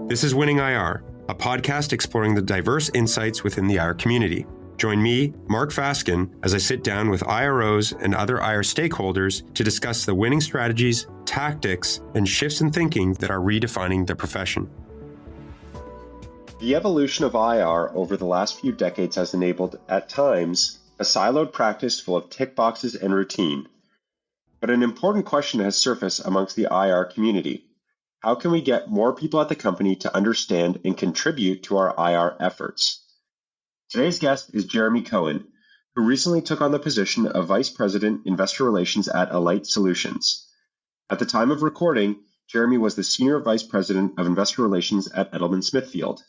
This is Winning IR, a podcast exploring the diverse insights within the IR community. Join me, Mark Fasken, as I sit down with IROs and other IR stakeholders to discuss the winning strategies, tactics, and shifts in thinking that are redefining the profession. The evolution of IR over the last few decades has enabled, at times, a siloed practice full of tick boxes and routine. But an important question has surfaced amongst the IR community. How can we get more people at the company to understand and contribute to our IR efforts? Today's guest is Jeremy Cohen, who recently took on the position of Vice President, Investor Relations at Alight Solutions. At the time of recording, Jeremy was the Senior Vice President of Investor Relations at Edelman Smithfield.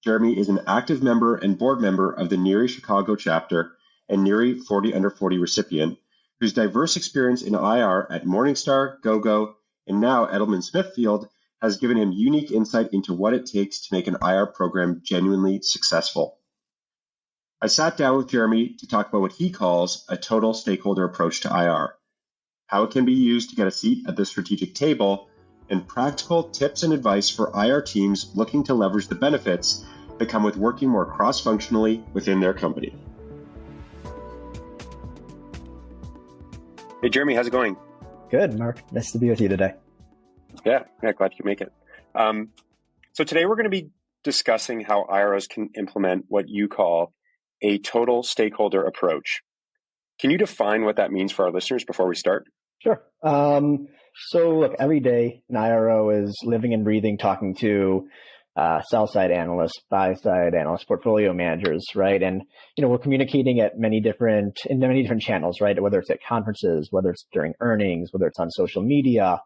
Jeremy is an active member and board member of the NERI Chicago chapter and NERI 40 Under 40 recipient, whose diverse experience in IR at Morningstar, GoGo, and now Edelman Smithfield has given him unique insight into what it takes to make an IR program genuinely successful. I sat down with Jeremy to talk about what he calls a total stakeholder approach to IR, how it can be used to get a seat at the strategic table, and practical tips and advice for IR teams looking to leverage the benefits that come with working more cross-functionally within their company. Hey, Jeremy, how's it going? Good, Mark. Nice to be with you today. Yeah, glad you can make it. So today we're going to be discussing how IROs can implement what you call a total stakeholder approach. Can you define what that means for our listeners before we start? Sure. So look, every day an IRO is living and breathing, talking to sell-side analysts, buy-side analysts, portfolio managers, right? And, we're communicating in many different channels, right? Whether it's at conferences, whether it's during earnings, whether it's on social media.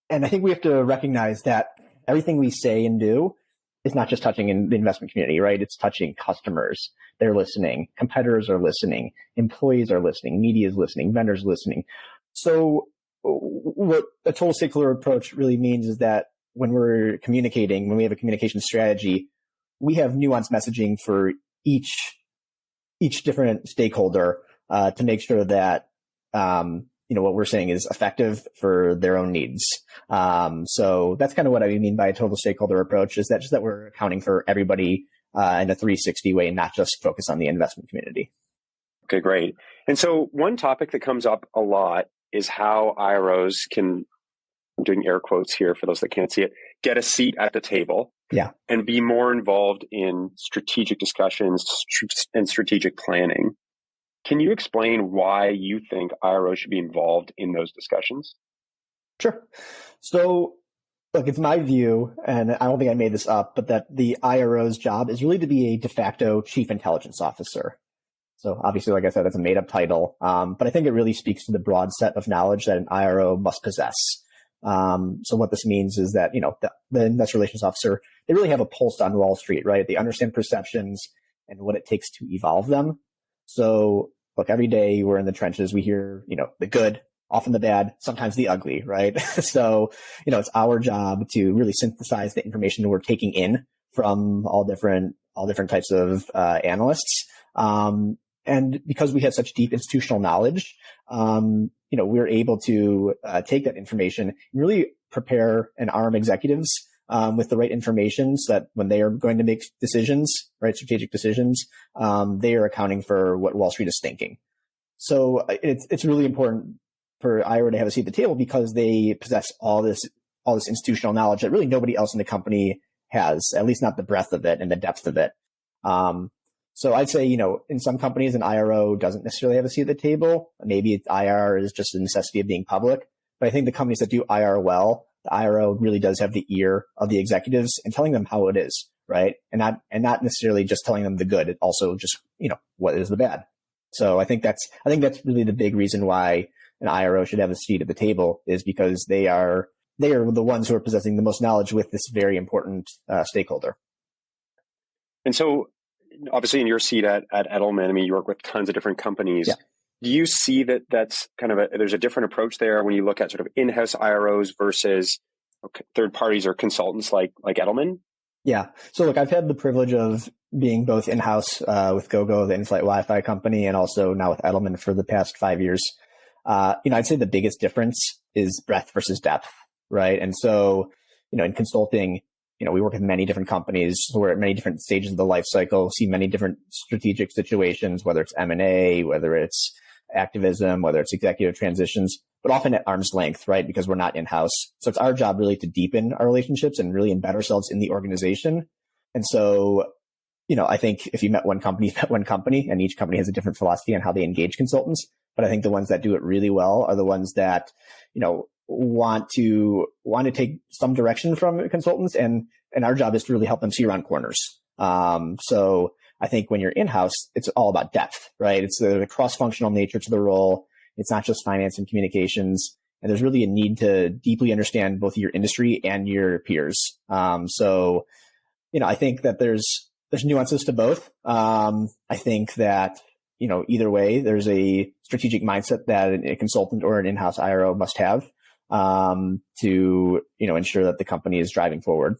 And I think we have to recognize that everything we say and do is not just touching in the investment community, right? It's touching customers. They're listening. Competitors are listening. Employees are listening. Media is listening. Vendors are listening. So what a total stakeholder approach really means is that when we're communicating, when we have a communication strategy, we have nuanced messaging for each different stakeholder to make sure that what we're saying is effective for their own needs. So that's kind of what I mean by a total stakeholder approach, is that just that we're accounting for everybody in a 360 way, not just focus on the investment community. Okay, great. And so one topic that comes up a lot is how IROs can, I'm doing air quotes here for those that can't see it, get a seat at the table. Yeah. And be more involved in strategic discussions and strategic planning. Can you explain why you think IROs should be involved in those discussions? Sure. So, look, it's my view, and I don't think I made this up, but that the IRO's job is really to be a de facto chief intelligence officer. So obviously, like I said, that's a made-up title, but I think it really speaks to the broad set of knowledge that an IRO must possess. So what this means is that, the investor relations officer, they really have a pulse on Wall Street, right? They understand perceptions and what it takes to evolve them. So look, every day we're in the trenches. We hear, the good, often the bad, sometimes the ugly, right? So, it's our job to really synthesize the information that we're taking in from all different types of analysts. And because we have such deep institutional knowledge, we're able to take that information and really prepare and arm executives with the right information so that when they are going to make decisions, right, strategic decisions, they are accounting for what Wall Street is thinking. So it's really important for IRO to have a seat at the table because they possess all this institutional knowledge that really nobody else in the company has, at least not the breadth of it and the depth of it. So I'd say, in some companies, an IRO doesn't necessarily have a seat at the table. Maybe IR is just a necessity of being public. But I think the companies that do IR well, the IRO really does have the ear of the executives and telling them how it is, right? And not necessarily just telling them the good. It also just, what is the bad. So I think that's really the big reason why an IRO should have a seat at the table, is because they are the ones who are possessing the most knowledge with this very important stakeholder. And so, obviously, in your seat at Edelman, you work with tons of different companies. Yeah. Do you see that that's kind of there's a different approach there when you look at sort of in-house IROs versus third parties or consultants like Edelman? Yeah. So look, I've had the privilege of being both in-house with GoGo, the in-flight Wi-Fi company, and also now with Edelman for the past 5 years. I'd say the biggest difference is breadth versus depth, right? And so, in consulting, we work with many different companies. We're at many different stages of the life cycle, see many different strategic situations, whether it's M&A, whether it's activism, whether it's executive transitions, but often at arm's length, right? Because we're not in-house. So it's our job really to deepen our relationships and really embed ourselves in the organization. And so, I think if you met one company, you met one company, and each company has a different philosophy on how they engage consultants. But I think the ones that do it really well are the ones that, want to take some direction from consultants. And our job is to really help them see around corners. So I think when you're in-house, it's all about depth, right? It's the cross-functional nature to the role. It's not just finance and communications. And there's really a need to deeply understand both your industry and your peers. So, I think that there's nuances to both. I think that, either way, there's a strategic mindset that a consultant or an in-house IRO must have to, ensure that the company is driving forward.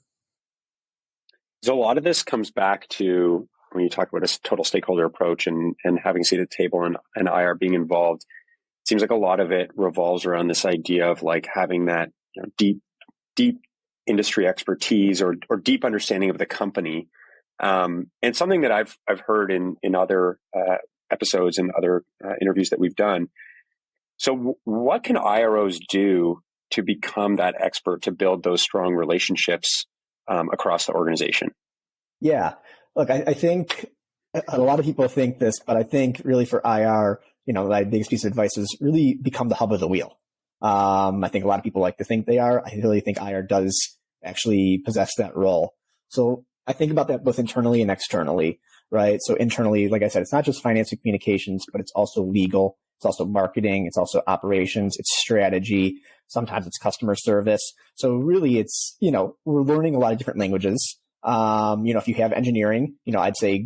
So a lot of this comes back to when you talk about a total stakeholder approach and having a seat at the table and IR being involved. It seems like a lot of it revolves around this idea of like having that deep industry expertise or deep understanding of the company. And something that I've heard in other episodes and other interviews that we've done. So what can IROs do to become that expert, to build those strong relationships across the organization? Yeah. Look, I think a lot of people think this, but I think really for IR, my biggest piece of advice is really become the hub of the wheel. I think a lot of people like to think they are. I really think IR does actually possess that role. So I think about that both internally and externally, right? So internally, like I said, it's not just finance and communications, but it's also legal. It's also marketing. It's also operations. It's strategy. Sometimes it's customer service. So really it's, we're learning a lot of different languages. If you have engineering, I'd say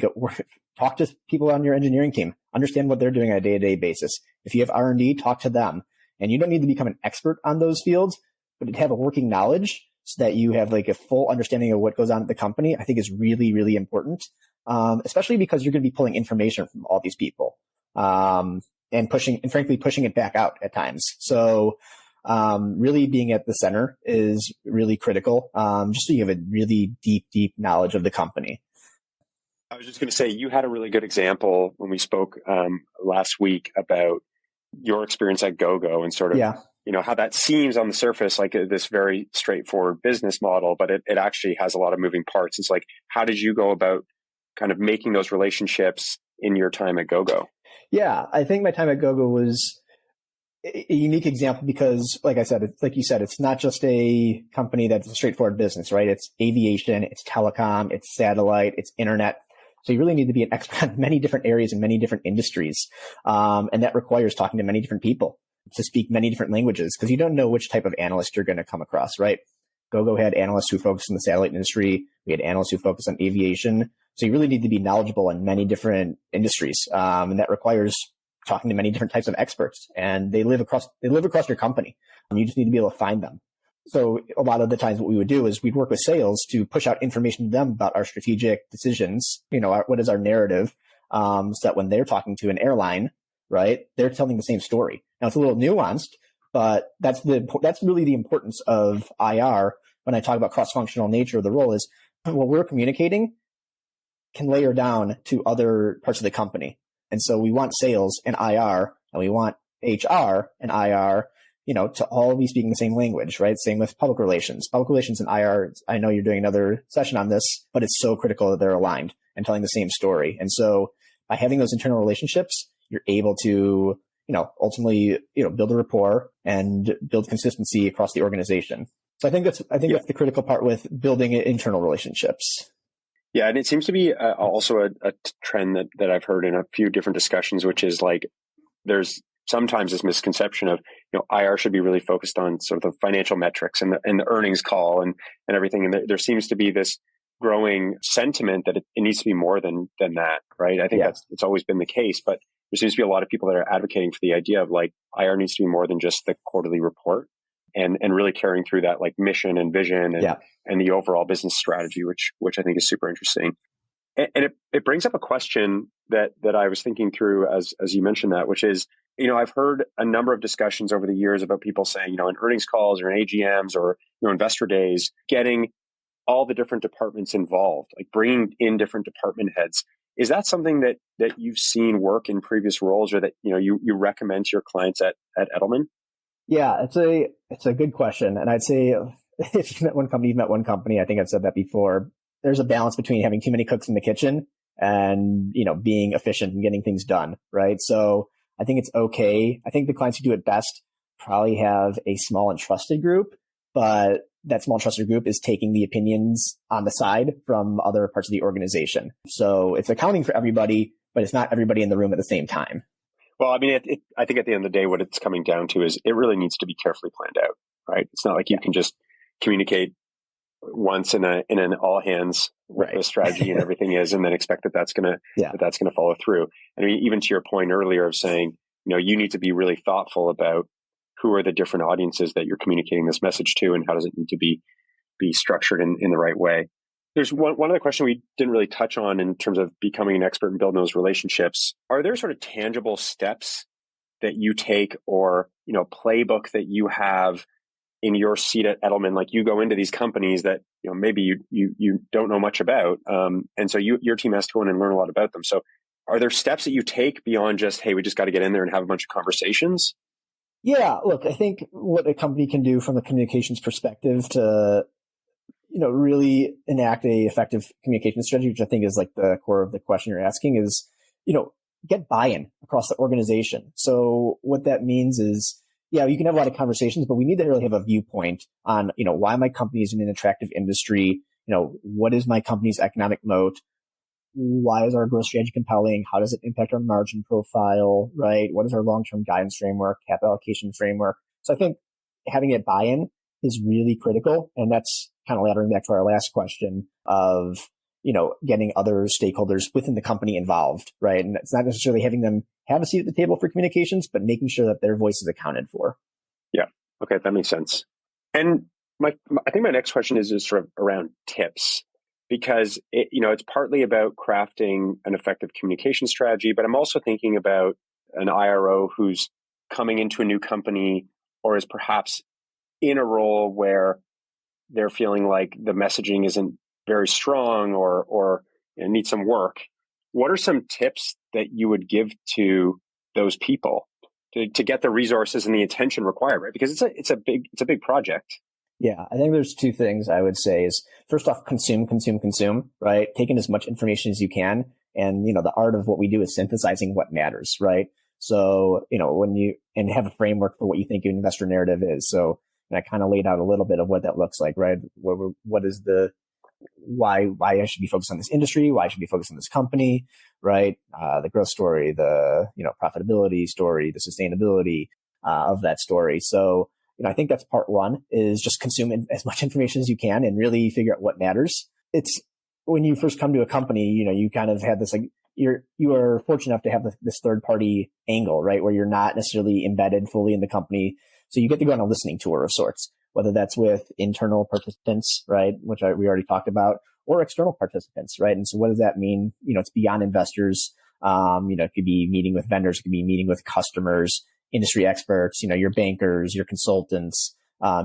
talk to people on your engineering team, understand what they're doing on a day-to-day basis. If you have R&D, talk to them. And you don't need to become an expert on those fields, but to have a working knowledge so that you have like a full understanding of what goes on at the company, I think is really, really important. Especially because you're going to be pulling information from all these people, and frankly, pushing it back out at times. So, really being at the center is really critical. Just so you have a really deep knowledge of the company. I was just going to say, you had a really good example when we spoke last week about your experience at GoGo and sort of, how that seems on the surface like this very straightforward business model, but it actually has a lot of moving parts. It's like, how did you go about kind of making those relationships in your time at GoGo? Yeah, I think my time at GoGo was a unique example because, like I said, like you said, it's not just a company that's a straightforward business, right? It's aviation, it's telecom, it's satellite, it's internet. So you really need to be an expert in many different areas and many different industries. And that requires talking to many different people to speak many different languages because you don't know which type of analyst you're going to come across, right? GoGo had analysts who focused on the satellite industry. We had analysts who focused on aviation. So you really need to be knowledgeable in many different industries. And that requires talking to many different types of experts, and they live across your company. You just need to be able to find them. So a lot of the times what we would do is we'd work with sales to push out information to them about our strategic decisions. What is our narrative? So that when they're talking to an airline, right, they're telling the same story. Now it's a little nuanced, but that's really the importance of IR. When I talk about cross-functional nature of the role is what we're communicating can layer down to other parts of the company. And so we want sales and IR, and we want HR and IR, to all be speaking the same language, right? Same with public relations. Public relations and IR, I know you're doing another session on this, but it's so critical that they're aligned and telling the same story. And so by having those internal relationships, you're able to, ultimately, build a rapport and build consistency across the organization. So I think that's the critical part with building internal relationships. Yeah, and it seems to be also a trend that I've heard in a few different discussions, which is like there's sometimes this misconception of IR should be really focused on sort of the financial metrics and the earnings call and everything, and there seems to be this growing sentiment that it needs to be more than that, right? I think it's always been the case, but there seems to be a lot of people that are advocating for the idea of like IR needs to be more than just the quarterly report. And really carrying through that like mission and vision and the overall business strategy, which I think is super interesting. And it brings up a question that I was thinking through as you mentioned that, which is, I've heard a number of discussions over the years about people saying, in earnings calls or in AGMs or investor days, getting all the different departments involved, like bringing in different department heads. Is that something that you've seen work in previous roles, or that you recommend to your clients at Edelman? Yeah, it's a good question. And I'd say if you've met one company, you've met one company. I think I've said that before. There's a balance between having too many cooks in the kitchen and, being efficient and getting things done, right? So I think it's okay. I think the clients who do it best probably have a small and trusted group, but that small and trusted group is taking the opinions on the side from other parts of the organization. So it's accounting for everybody, but it's not everybody in the room at the same time. Well, I mean, I think at the end of the day, what it's coming down to is it really needs to be carefully planned out, right? It's not like you can just communicate once in an all hands what the strategy and everything is, and then expect that that's going to follow through. I mean, even to your point earlier of saying, you need to be really thoughtful about who are the different audiences that you're communicating this message to, and how does it need to be structured in the right way. There's one other question we didn't really touch on in terms of becoming an expert and building those relationships. Are there sort of tangible steps that you take, or playbook that you have in your seat at Edelman? Like, you go into these companies that maybe you don't know much about, and so your team has to go in and learn a lot about them. So, are there steps that you take beyond just, hey, we just got to get in there and have a bunch of conversations? Yeah, look, I think what a company can do from a communications perspective to really enact a effective communication strategy, which I think is like the core of the question you're asking, is, get buy-in across the organization. So what that means is, you can have a lot of conversations, but we need to really have a viewpoint on, why my company is in an attractive industry. What is my company's economic moat? Why is our growth strategy compelling? How does it impact our margin profile, right? What is our long-term guidance framework, capital allocation framework? So I think having a buy-in is really critical. And that's kind of laddering back to our last question of, getting other stakeholders within the company involved, right? And it's not necessarily having them have a seat at the table for communications, but making sure that their voice is accounted for. Yeah. Okay. That makes sense. And I think my next question is just sort of around tips, because it's partly about crafting an effective communication strategy, but I'm also thinking about an IRO who's coming into a new company, or is perhaps in a role where they're feeling like the messaging isn't very strong, or needs some work. What are some tips that you would give to those people to get the resources and the attention required, right? Because it's a big project. Yeah, I think there's two things I would say is, first off, consume, right? Take in as much information as you can. And, the art of what we do is synthesizing what matters, right? So, and have a framework for what you think an investor narrative is. So, and I kind of laid out a little bit of what that looks like, right? What is why I should be focused on this industry, why I should be focused on this company, right? The growth story, the, profitability story, the sustainability of that story. So, I think that's part one, is just consume as much information as you can and really figure out what matters. It's when you first come to a company, you kind of have this, like, you are fortunate enough to have this third party angle, right? Where you're not necessarily embedded fully in the company. So you get to go on a listening tour of sorts, whether that's with internal participants, right? Which we already talked about, or external participants, right? And so what does that mean? It's beyond investors. It could be meeting with vendors, it could be meeting with customers, industry experts, your bankers, your consultants,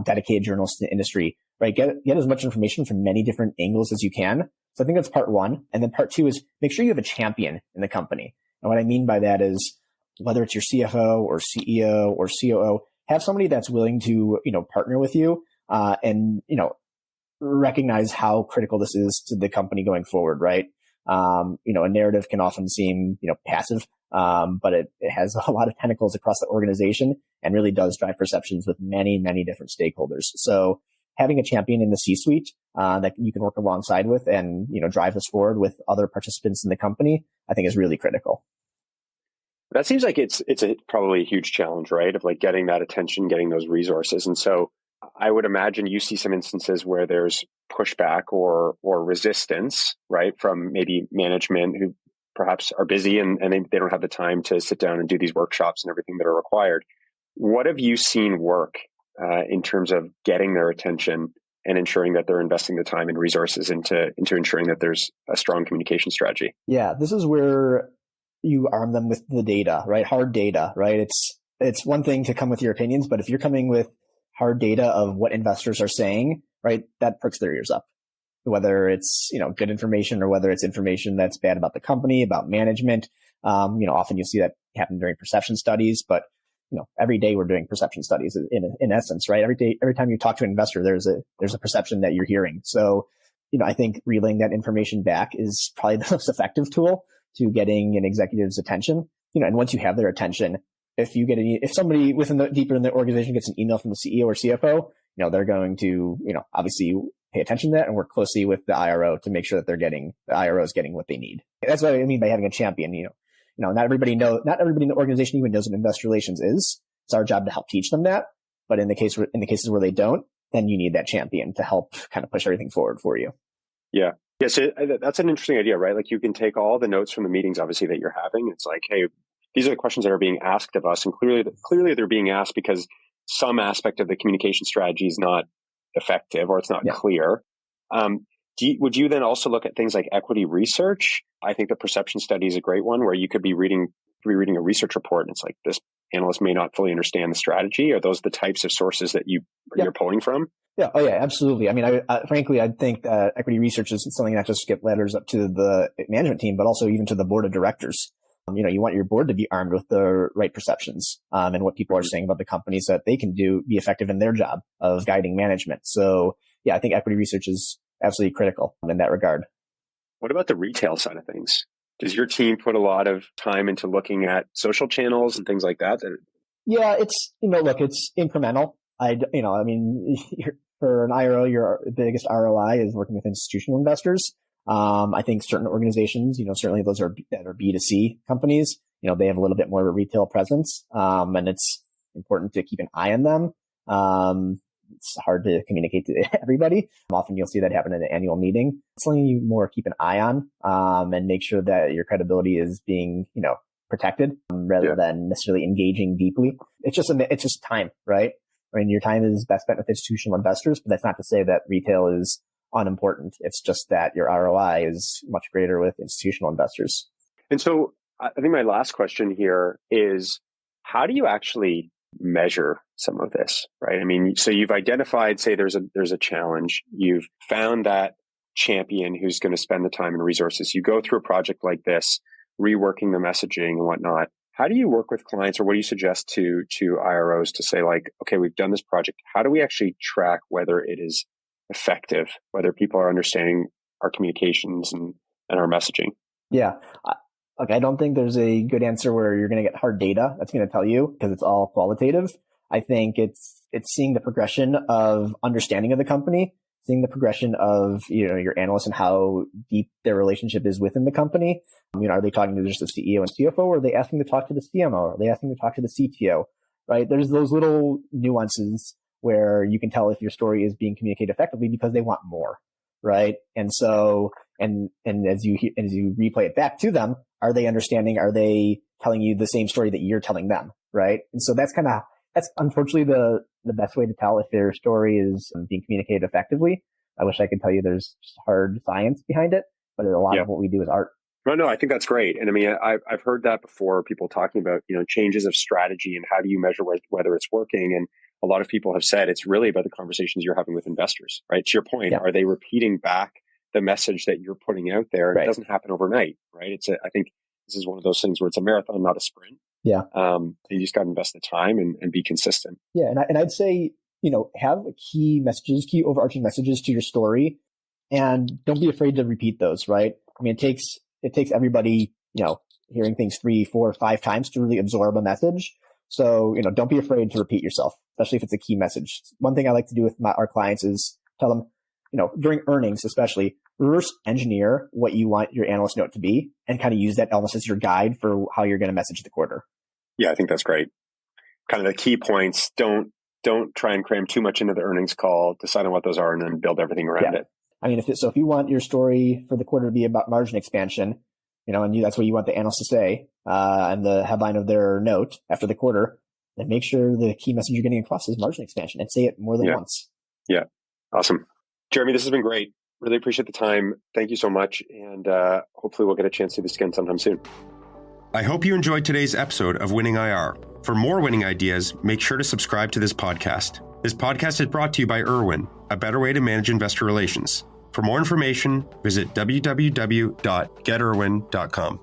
dedicated journalists to the industry, right? Get as much information from many different angles as you can. So I think that's part one. And then part two is make sure you have a champion in the company. And what I mean by that is, whether it's your CFO or CEO or COO, have somebody that's willing to, partner with you, and, recognize how critical this is to the company going forward, right? A narrative can often seem, passive, but it has a lot of tentacles across the organization and really does drive perceptions with many, many different stakeholders. So having a champion in the C-suite that you can work alongside with and, drive this forward with other participants in the company, I think is really critical. That seems like it's probably a huge challenge, right? Of like getting that attention, getting those resources. And so I would imagine you see some instances where there's pushback or resistance, right? From maybe management who perhaps are busy and they don't have the time to sit down and do these workshops and everything that are required. What have you seen work in terms of getting their attention and ensuring that they're investing the time and resources into ensuring that there's a strong communication strategy? Yeah, this is where you arm them with the data, right? Hard data, right? It's one thing to come with your opinions, but if you're coming with hard data of what investors are saying, right, that perks their ears up. whether it's, good information or whether it's information that's bad about the company, about management. Often you'll see that happen during perception studies, but every day we're doing perception studies in essence, right? Every time you talk to an investor, there's a perception that you're hearing. So, I think relaying that information back is probably the most effective tool to getting an executive's attention. And once you have their attention, if somebody deeper in the organization gets an email from the CEO or CFO, they're going to, obviously pay attention to that and work closely with the IRO to make sure that the IRO is getting what they need. That's what I mean by having a champion. Not everybody in the organization even knows what investor relations is. It's our job to help teach them that. But in the cases where they don't, then you need that champion to help kind of push everything forward for you. Yeah. Yeah. So that's an interesting idea, right? Like you can take all the notes from the meetings, obviously, that you're having. It's like, hey, these are the questions that are being asked of us. And clearly they're being asked because some aspect of the communication strategy is not effective or it's not clear. Would you then also look at things like equity research? I think the perception study is a great one where you could be reading a research report and it's like this analyst may not fully understand the strategy. Are those the types of sources that you're pulling from? Yeah. Oh, yeah, absolutely. I mean, frankly, I think that equity research is something that just get letters up to the management team, but also even to the board of directors. You want your board to be armed with the right perceptions and what people are saying about the company so that they can be effective in their job of guiding management. So, yeah, I think equity research is absolutely critical in that regard. What about the retail side of things? Does your team put a lot of time into looking at social channels and things like that? Yeah, it's, it's incremental. For an IRO, your biggest ROI is working with institutional investors. I think certain organizations, certainly those that are B2C companies, they have a little bit more of a retail presence. And it's important to keep an eye on them. It's hard to communicate to everybody. Often you'll see that happen in an annual meeting. It's something you more keep an eye on, and make sure that your credibility is being, protected rather than necessarily engaging deeply. It's just time, right? I mean, your time is best spent with institutional investors, but that's not to say that retail is unimportant. It's just that your ROI is much greater with institutional investors. And so I think my last question here is, how do you actually measure some of this, right? I mean, so you've identified, say there's a challenge. You've found that champion who's going to spend the time and resources. You go through a project like this, reworking the messaging and whatnot. How do you work with clients, or what do you suggest to IROs to say, like, okay, we've done this project. How do we actually track whether it is effective, whether people are understanding our communications and our messaging? Yeah. I don't think there's a good answer where you're going to get hard data that's going to tell you, because it's all qualitative. I think it's seeing the progression of understanding of the company, seeing the progression of, your analysts and how deep their relationship is within the company. Are they talking to just the CEO and CFO, or are they asking to talk to the CMO? Are they asking to talk to the CTO? Right? There's those little nuances where you can tell if your story is being communicated effectively because they want more, right? And so, and as you replay it back to them, are they understanding? Are they telling you the same story that you're telling them, right? And so that's unfortunately the best way to tell if their story is being communicated effectively. I wish I could tell you there's just hard science behind it, but a lot of what we do is art. No, I think that's great. And I mean, I've heard that before, people talking about, changes of strategy and how do you measure whether it's working. And a lot of people have said it's really about the conversations you're having with investors, right? To your point, are they repeating back the message that you're putting out there? And it doesn't happen overnight, right? I think this is one of those things where it's a marathon, not a sprint. Yeah. You just got to invest the time and be consistent. Yeah. And I'd say, have key overarching messages to your story, and don't be afraid to repeat those, right? I mean, it takes everybody, hearing things 3, 4, 5 times to really absorb a message. So, don't be afraid to repeat yourself, especially if it's a key message. One thing I like to do with our clients is tell them, during earnings, especially, reverse engineer what you want your analyst note to be and kind of use that almost as your guide for how you're going to message the quarter. Yeah, I think that's great. Kind of the key points. Don't try and cram too much into the earnings call. Decide on what those are and then build everything around it. I mean, if you want your story for the quarter to be about margin expansion, and that's what you want the analyst to say, and the headline of their note after the quarter, then make sure the key message you're getting across is margin expansion, and say it more than once. Yeah. Awesome. Jeremy, this has been great. Really appreciate the time. Thank you so much. And hopefully we'll get a chance to do this again sometime soon. I hope you enjoyed today's episode of Winning IR. For more winning ideas, make sure to subscribe to this podcast. This podcast is brought to you by Irwin, a better way to manage investor relations. For more information, visit www.getirwin.com.